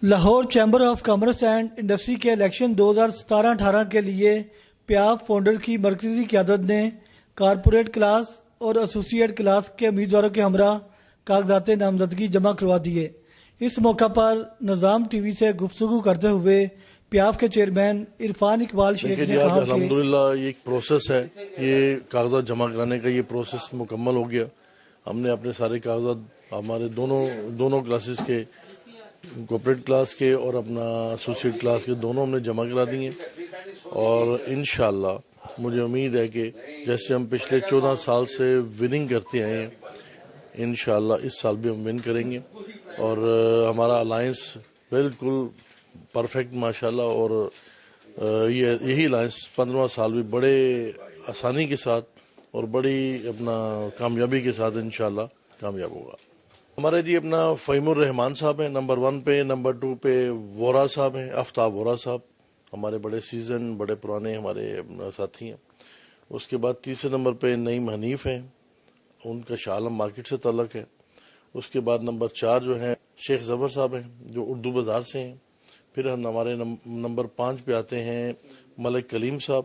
Lahore chamber of commerce and industry کے election 2017-18 کے لیے پیاف فاؤنڈر کی مرکزی قیادت نے کارپوریٹ کلاس اور ایسوسیٹ کلاس کے امیدواروں کے ہمراہ کاغذات نامزدگی جمع کروا دیے۔ اس موقع پر نظام ٹی وی سے گفتگو کرتے ہوئے پیاف کے چیئرمین عرفان اقبال شیخ نے کہا کہ الحمدللہ یہ ایک پروسیس ہے، یہ کاغذات جمع کرانے کا یہ پروسیس مکمل ہو گیا۔ ہم نے اپنے سارے کاغذات ہمارے دونوں کلاسز کے، کوپریٹ کلاس کے اور اپنا ایسوسیٹ کلاس کے دونوں ہم نے جمع کرا دیے، اور انشاءاللہ مجھے امید ہے کہ جیسے ہم پچھلے 14 سال سے وننگ کرتے آئے ہیں، انشاءاللہ اس سال بھی ہم ون کریں گے، اور ہمارا الائنس بالکل پرفیکٹ ماشاءاللہ، اور یہی الائنس 15 سال بھی بڑے آسانی کے ساتھ اور بڑی اپنا کامیابی کے ساتھ انشاءاللہ کامیاب ہوگا۔ ہمارے جی اپنا فہیم الرحمان صاحب ہیں نمبر 1 پہ، نمبر 2 پہ وورا صاحب ہیں، آفتاب وورا صاحب، ہمارے بڑے سیزن بڑے پرانے ہمارے ساتھی ہیں۔ اس کے بعد تیسرے نمبر پہ نعیم حنیف ہیں، ان کا شاہ عالم مارکیٹ سے تعلق ہے۔ اس کے بعد نمبر 4 جو ہیں شیخ ظفر صاحب ہیں جو اردو بازار سے ہیں۔ پھر ہم ہمارے نمبر 5 پہ آتے ہیں ملک کلیم صاحب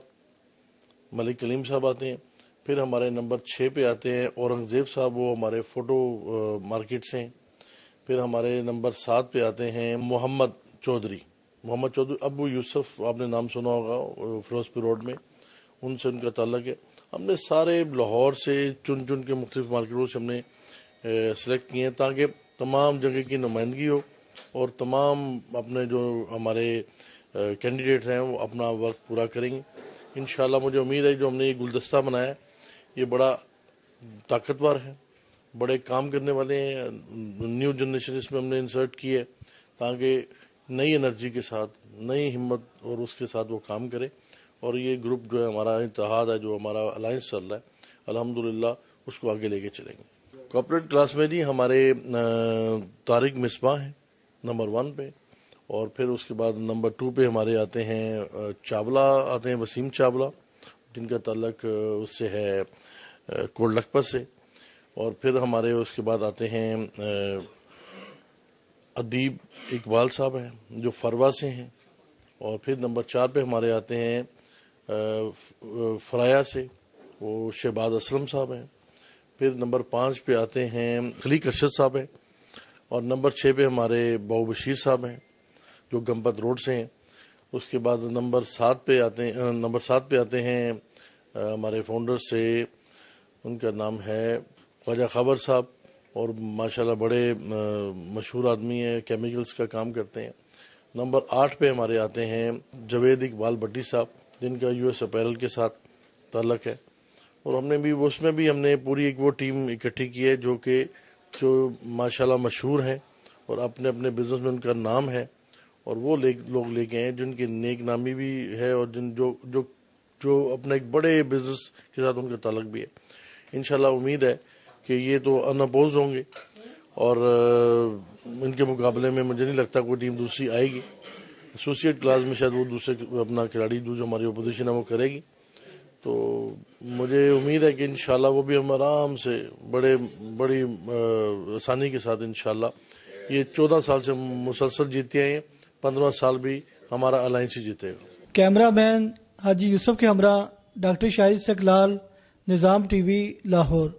آتے ہیں۔ پھر ہمارے نمبر 6 پہ آتے ہیں اورنگزیب صاحب، وہ ہمارے فوٹو مارکیٹ سے ہیں۔ پھر ہمارے نمبر 7 پہ آتے ہیں محمد چودھری ابو یوسف، آپ نے نام سنا ہوگا، فیروز پور روڈ میں، ان سے ان کا تعلق ہے۔ ہم نے سارے لاہور سے چن کے مختلف مارکیٹوں سے ہم نے سلیکٹ کیے ہیں تاکہ تمام جگہ کی نمائندگی ہو اور تمام اپنے جو ہمارے کینڈیڈیٹ ہیں وہ اپنا وقت پورا کریں گے انشاءاللہ۔ مجھے امید ہے جو ہم نے یہ گلدستہ بنایا ہے یہ بڑا طاقتور ہے، بڑے کام کرنے والے ہیں، نیو جنریشن اس میں ہم نے انسرٹ کی ہے تاکہ نئی انرجی کے ساتھ، نئی ہمت اور اس کے ساتھ وہ کام کرے، اور یہ گروپ جو ہے ہمارا اتحاد ہے، جو ہمارا الائنس چل رہا ہے، الحمدللہ اس کو آگے لے کے چلیں گے۔ کارپوریٹ کلاس میں جی ہمارے طارق مصباح ہیں نمبر 1 پہ، اور پھر اس کے بعد نمبر 2 پہ ہمارے آتے ہیں چاولہ آتے ہیں، وسیم چاولہ، جن کا تعلق اس سے ہے کوٹ لکھپت سے۔ اور پھر ہمارے اس کے بعد آتے ہیں ادیب اقبال صاحب ہیں جو فروا سے ہیں۔ اور پھر نمبر 4 پہ ہمارے آتے ہیں فرایا سے، وہ شہباز اسلم صاحب ہیں۔ پھر نمبر 5 پہ آتے ہیں خلیق ارشد صاحب ہیں، اور نمبر 6 پہ ہمارے باؤ بشیر صاحب ہیں جو گمپت روڈ سے ہیں۔ اس کے بعد نمبر 7 پہ آتے ہیں ہمارے فاؤنڈر سے، ان کا نام ہے خواجہ خبر صاحب، اور ماشاءاللہ بڑے مشہور آدمی ہیں، کیمیکلز کا کام کرتے ہیں۔ نمبر 8 پہ ہمارے آتے ہیں جوید اقبال بٹی صاحب، جن کا US اپیرل کے ساتھ تعلق ہے، اور ہم نے بھی اس میں بھی ہم نے پوری ایک وہ ٹیم اکٹھی کی ہے جو ماشاءاللہ مشہور ہیں اور اپنے اپنے بزنس میں ان کا نام ہے، اور وہ لوگ لے کے ہیں جن کی نیک نامی بھی ہے اور جو اپنے ایک بڑے بزنس کے ساتھ ان کا تعلق بھی ہے۔ انشاءاللہ امید ہے کہ یہ تو ان اپوز ہوں گے، اور ان کے مقابلے میں مجھے نہیں لگتا کوئی ٹیم دوسری آئے گی۔ ایسوسیٹ کلاس میں شاید وہ دوسرے اپنا کھلاڑی جو ہماری اپوزیشن ہے وہ کرے گی، تو مجھے امید ہے کہ انشاءاللہ وہ بھی ہم آرام سے بڑی آسانی کے ساتھ انشاءاللہ یہ 14 سال سے مسلسل جیتے آئے ہیں، 15 سال بھی ہمارا الائنس ہی جیتے گا۔ کیمرہ مین حاجی یوسف کے ہمراہ ڈاکٹر شاہد استقلال، نظام ٹی وی، لاہور۔